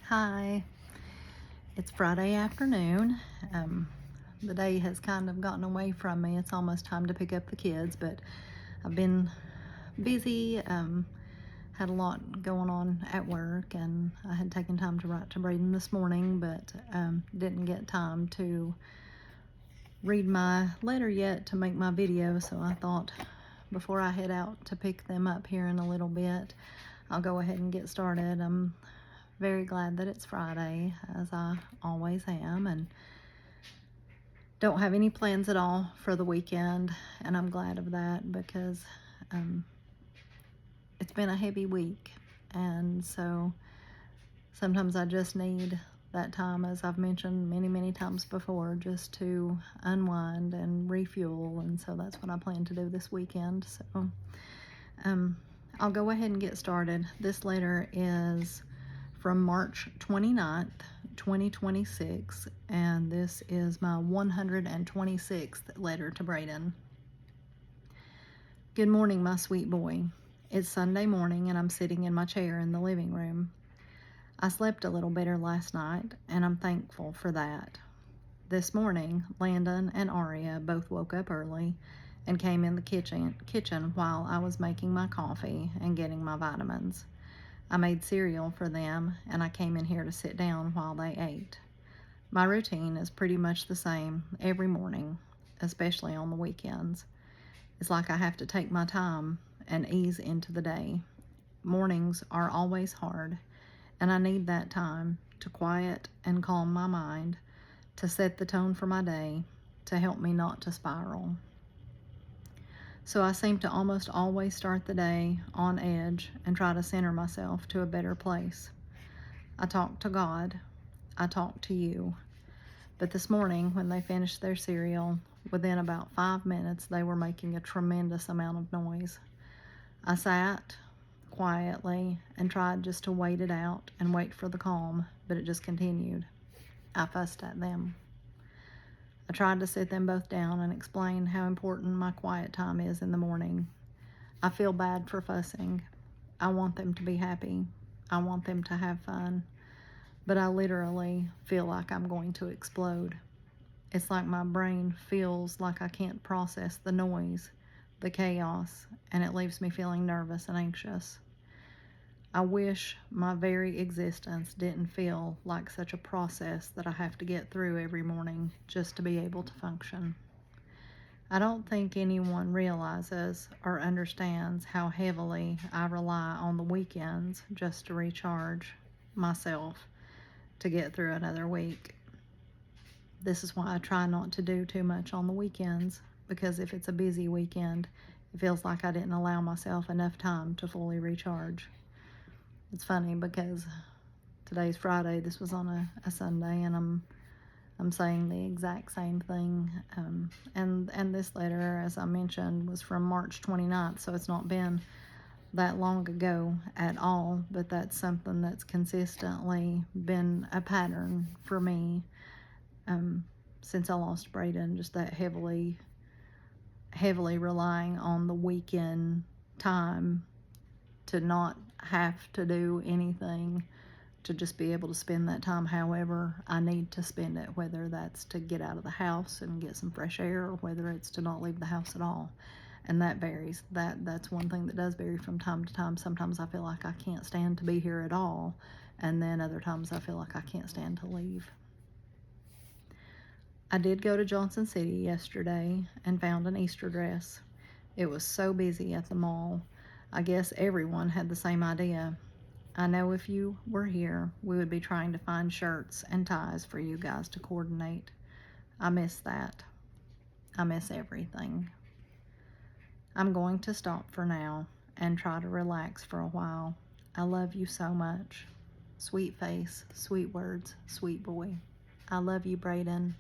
Hi, it's Friday afternoon. The day has kind of gotten away from me. It's almost time to pick up the kids, but I've been busy, had a lot going on at work, and I had taken time to write to Brayden this morning, but didn't get time to read my letter yet to make my video, so I thought before I head out to pick them up here in a little bit, I'll go ahead and get started. I'm very glad that it's Friday, as I always am, and don't have any plans at all for the weekend, and I'm glad of that because it's been a heavy week, and so sometimes I just need that time, as I've mentioned many times before, just to unwind and refuel, and so that's what I plan to do this weekend. So I'll go ahead and get started. This letter is from March 29th, 2026, and this is my 126th letter to Brayden. Good morning, my sweet boy. It's Sunday morning, and I'm sitting in my chair in the living room. I slept a little better last night, and I'm thankful for that. This morning, Landon and Aria both woke up early and came in the kitchen while I was making my coffee and getting my vitamins. I made cereal for them, and I came in here to sit down while they ate. My routine is pretty much the same every morning, especially on the weekends. It's like I have to take my time and ease into the day. Mornings are always hard, and I need that time to quiet and calm my mind, to set the tone for my day, to help me not to spiral. So I seem to almost always start the day on edge and try to center myself to a better place. I talk to God, I talk to you, but this morning when they finished their cereal, within about 5 minutes they were making a tremendous amount of noise. I sat quietly and tried just to wait it out and wait for the calm, but it just continued. I fussed at them. I tried to sit them both down and explain how important my quiet time is in the morning. I feel bad for fussing. I want them to be happy. I want them to have fun. But I literally feel like I'm going to explode. It's like my brain feels like I can't process the noise, the chaos, and it leaves me feeling nervous and anxious. I wish my very existence didn't feel like such a process that I have to get through every morning just to be able to function. I don't think anyone realizes or understands how heavily I rely on the weekends just to recharge myself to get through another week. This is why I try not to do too much on the weekends, because if it's a busy weekend, it feels like I didn't allow myself enough time to fully recharge. It's funny because today's Friday, this was on a Sunday, and I'm saying the exact same thing. And this letter, as I mentioned, was from March 29th, so it's not been that long ago at all, but that's something that's consistently been a pattern for me since I lost Brayden, just that heavily relying on the weekend time to not have to do anything, to just be able to spend that time however I need to spend it, whether that's to get out of the house and get some fresh air, or whether it's to not leave the house at all. And that varies. That's one thing that does vary from time to time. Sometimes I feel like I can't stand to be here at all, and then other times I feel like I can't stand to leave. I did go to Johnson City yesterday and found an Easter dress. It was so busy at the mall. I guess everyone had the same idea. I know if you were here, we would be trying to find shirts and ties for you guys to coordinate. I miss that. I miss everything. I'm going to stop for now and try to relax for a while. I love you so much. Sweet face, sweet words, sweet boy. I love you, Brayden.